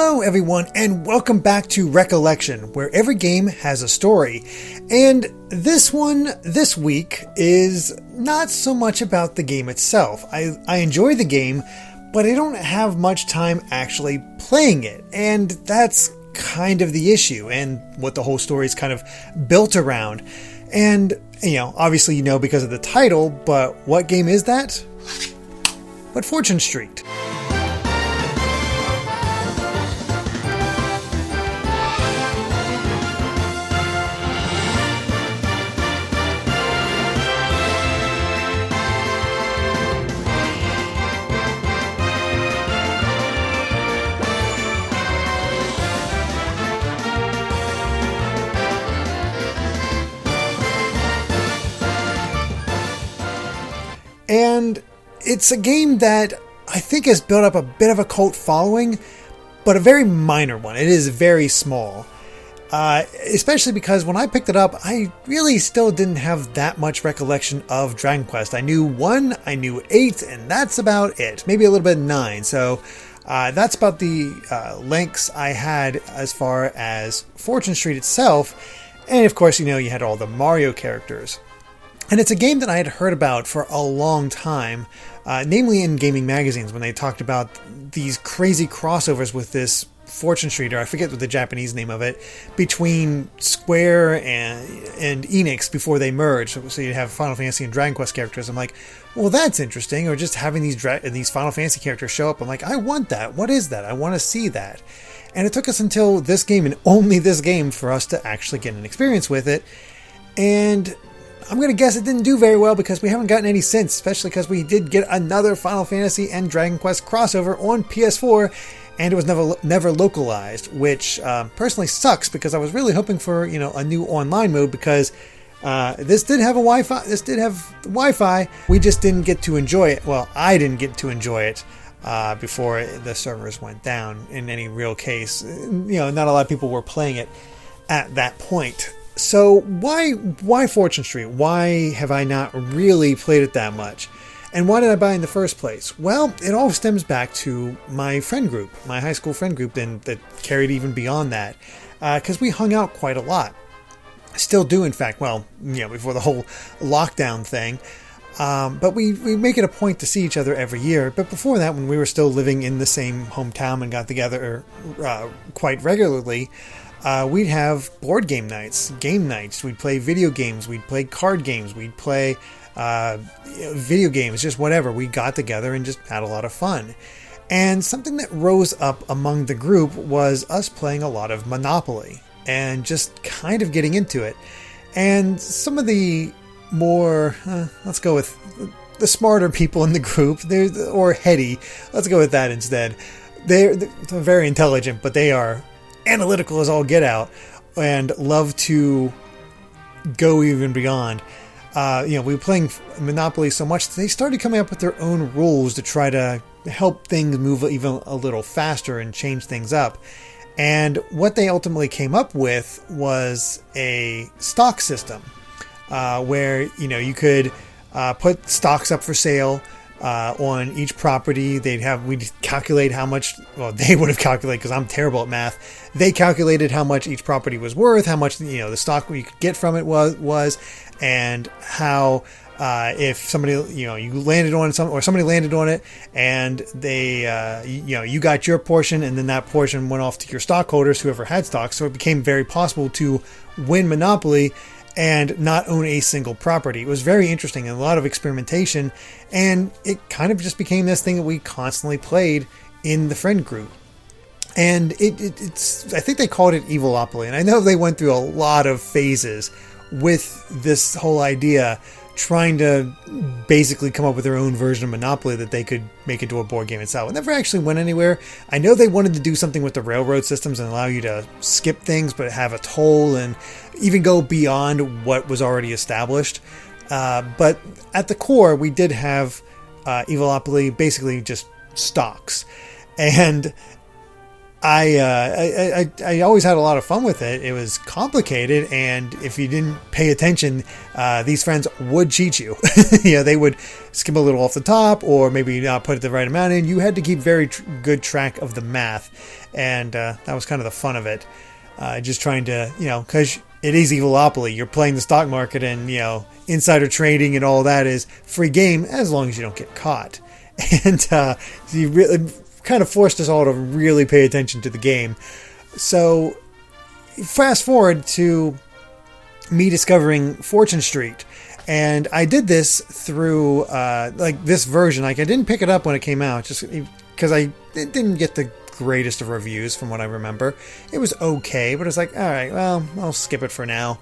Hello everyone, and welcome back to Recollection, where every game has a story. And this one, this week, is not so much about the game itself. I enjoy the game, but I don't have much time actually playing it. And that's kind of the issue, and what the whole story is kind of built around. And, obviously you know because of the title, but what game is that? But Fortune Street. And it's a game that I think has built up a bit of a cult following, but a very minor one. It is very small. Especially because when I picked it up, I really still didn't have that much recollection of Dragon Quest. I knew 1, I knew 8, and that's about it. Maybe a little bit of 9. So that's about the lengths I had as far as Fortune Street itself. And of course, you had all the Mario characters. And it's a game that I had heard about for a long time, namely in gaming magazines when they talked about these crazy crossovers with this Fortune Street, or I forget what the Japanese name of it, between Square and Enix before they merged. So you have Final Fantasy and Dragon Quest characters. I'm like, well, that's interesting. Or just having these Final Fantasy characters show up. I'm like, I want that. What is that? I want to see that. And it took us until this game, and only this game, for us to actually get an experience with it. And I'm going to guess it didn't do very well because we haven't gotten any since, especially because we did get another Final Fantasy and Dragon Quest crossover on PS4, and it was never localized, which personally sucks because I was really hoping for a new online mode, because this did have Wi-Fi. We just didn't get to enjoy it. Well, I didn't get to enjoy it before the servers went down in any real case. Not a lot of people were playing it at that point. So why Fortune Street? Why have I not really played it that much? And why did I buy it in the first place? Well, it all stems back to my friend group, my high school friend group, and that carried even beyond that, because we hung out quite a lot. Still do, in fact. Well, before the whole lockdown thing. But we make it a point to see each other every year. But before that, when we were still living in the same hometown and got together quite regularly, we'd have board game nights, we'd play video games, we'd play card games, we'd play video games, just whatever. We got together and just had a lot of fun. And something that rose up among the group was us playing a lot of Monopoly and just kind of getting into it. And some of the more, let's go with the smarter people in the group, or heady, let's go with that instead. They're very intelligent, but they are analytical as all get out and love to go even beyond. We were playing Monopoly so much that they started coming up with their own rules to try to help things move even a little faster and change things up. And what they ultimately came up with was a stock system, where you could put stocks up for sale on each property. We'd calculate how much, well, they would have calculated, because I'm terrible at math. They calculated how much each property was worth, how much, the stock you could get from it was, and how, if somebody, you landed on some, or somebody landed on it, and they, you got your portion, and then that portion went off to your stockholders, whoever had stocks. So it became very possible to win Monopoly and not own a single property. It was very interesting and a lot of experimentation, and it kind of just became this thing that we constantly played in the friend group. And it's I think they called it Evilopoly, and I know they went through a lot of phases with this whole idea, trying to basically come up with their own version of Monopoly that they could make into a board game itself. It never actually went anywhere. I know they wanted to do something with the railroad systems and allow you to skip things, but have a toll and even go beyond what was already established. But at the core, we did have Evilopoly, basically just stocks. And I always had a lot of fun with it. It was complicated, and if you didn't pay attention, these friends would cheat you. They would skim a little off the top, or maybe not put the right amount in. You had to keep very good track of the math, and that was kind of the fun of it. Just trying to, because it is Evilopoly. You're playing the stock market, and insider trading and all that is free game as long as you don't get caught. And so you really kind of forced us all to really pay attention to the game. So fast forward to me discovering Fortune Street, and I did this through this version. I didn't pick it up when it came out just because it didn't get the greatest of reviews from what I remember. It was okay, but it's like, all right, well, I'll skip it for now.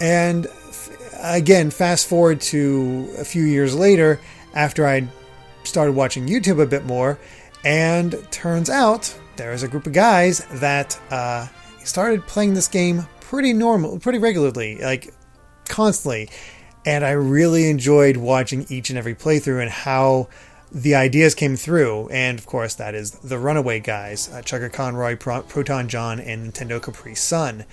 And again, fast forward to a few years later, after I started watching YouTube a bit more, and turns out there's a group of guys that started playing this game pretty regularly, like constantly. And I really enjoyed watching each and every playthrough and how the ideas came through. And of course, that is the Runaway guys, Chugger Conroy, Proton John, and Nintendo Capri Sun.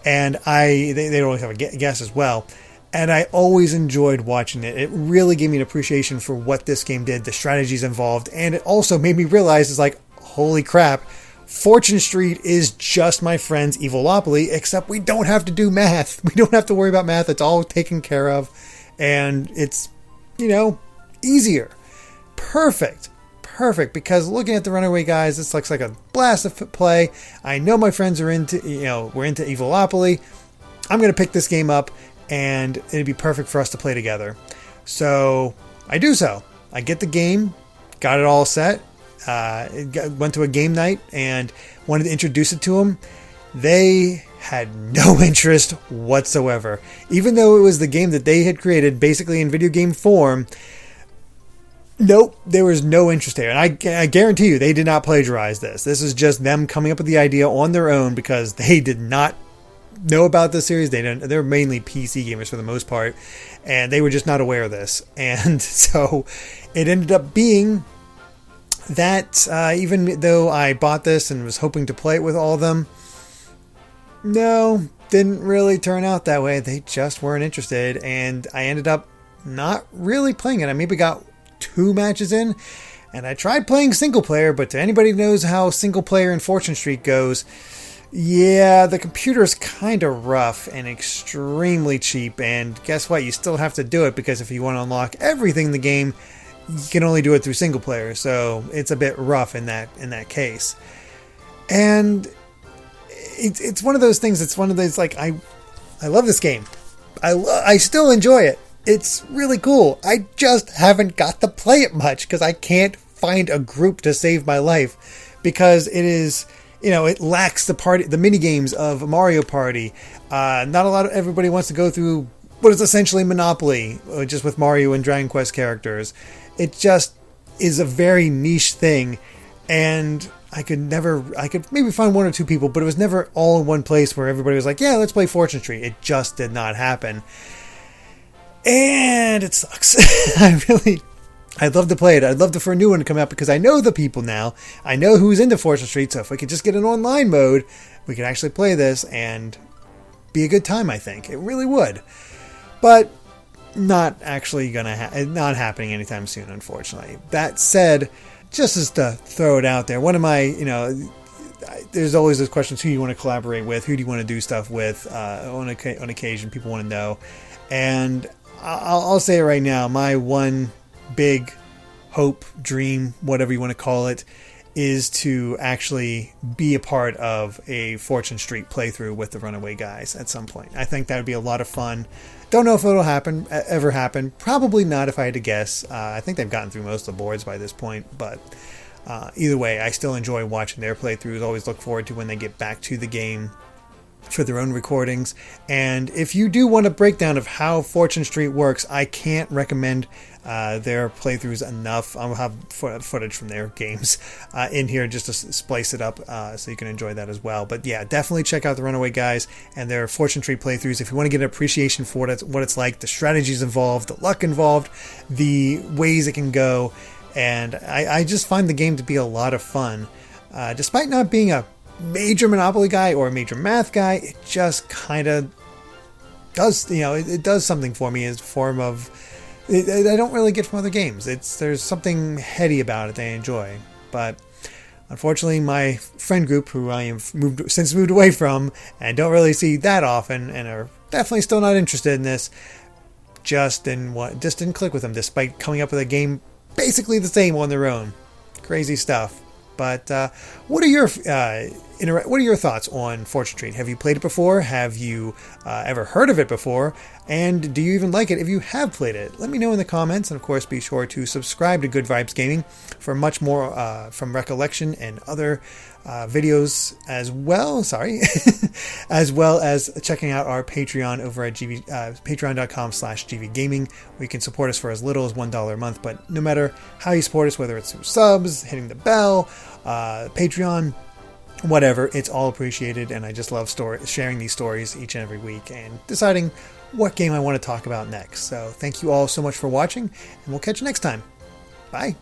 And they always have a guess as well. And I always enjoyed watching it. It really gave me an appreciation for what this game did, the strategies involved, and it also made me realize, it's like, holy crap, Fortune Street is just my friend's Evilopoly, except we don't have to do math. We don't have to worry about math. It's all taken care of, and it's, easier. Perfect, because looking at the Runaway guys, this looks like a blast of play. I know my friends are we're into Evilopoly. I'm going to pick this game up, and it'd be perfect for us to play together. So I do so. I get the game, got it all set, went to a game night and wanted to introduce it to them. They had no interest whatsoever. Even though it was the game that they had created basically in video game form, nope, there was no interest there. And I guarantee you they did not plagiarize this. This is just them coming up with the idea on their own because they did not know about the series. They're mainly PC gamers for the most part, and they were just not aware of this. And so it ended up being that even though I bought this and was hoping to play it with all of them, no, didn't really turn out that way. They just weren't interested, and I ended up not really playing it. I maybe got 2 matches in, and I tried playing single player, but to anybody who knows how single player in Fortune Street goes, yeah, the computer's kind of rough and extremely cheap, and guess what? You still have to do it because if you want to unlock everything in the game, you can only do it through single player, so it's a bit rough in that case. And it's one of those things. It's one of those, like, I love this game. I still enjoy it. It's really cool. I just haven't got to play it much because I can't find a group to save my life because it is. It lacks the mini games of Mario Party. Not a lot of everybody wants to go through what is essentially Monopoly, just with Mario and Dragon Quest characters. It just is a very niche thing, and I could maybe find 1 or 2 people, but it was never all in one place where everybody was like, yeah, let's play Fortune Street. It just did not happen. And it sucks. I'd love to play it. I'd love for a new one to come out because I know the people now. I know who's into Fortune Street, so if we could just get an online mode, we could actually play this and be a good time, I think. It really would. But not actually not happening anytime soon, unfortunately. That said, just as to throw it out there, one of my, there's always those questions, who do you want to collaborate with? Who do you want to do stuff with on occasion? People want to know. And I'll say it right now, my one big hope, dream, whatever you want to call it, is to actually be a part of a Fortune Street playthrough with the Runaway guys at some point. I think that would be a lot of fun. Don't know if it'll ever happen. Probably not if I had to guess. I think they've gotten through most of the boards by this point, but either way, I still enjoy watching their playthroughs. Always look forward to when they get back to the game for their own recordings. And if you do want a breakdown of how Fortune Street works, I can't recommend their playthroughs enough. I'll have footage from their games in here just to splice it up so you can enjoy that as well. But yeah, definitely check out the Runaway guys and their Fortune Street playthroughs if you want to get an appreciation for what it's like, the strategies involved, the luck involved, the ways it can go. And I just find the game to be a lot of fun. Despite not being a major Monopoly guy or a major math guy, it just kind of does, it does something for me as a form of, I don't really get from other games. There's something heady about it that I enjoy. But unfortunately, my friend group, who I have since moved away from and don't really see that often and are definitely still not interested in this, just didn't click with them, despite coming up with a game basically the same on their own. Crazy stuff. But what are your thoughts on Fortune Treat? Have you played it before? Have you ever heard of it before? And do you even like it if you have played it? Let me know in the comments. And of course, be sure to subscribe to Good Vibes Gaming for much more from Recollection and other videos as well. As well as checking out our Patreon over at patreon.com/GVGaming, where you can support us for as little as $1 a month. But no matter how you support us, whether it's through subs, hitting the bell, Patreon, whatever, it's all appreciated. And I just love sharing these stories each and every week and deciding what game I want to talk about next. So thank you all so much for watching, and we'll catch you next time. Bye.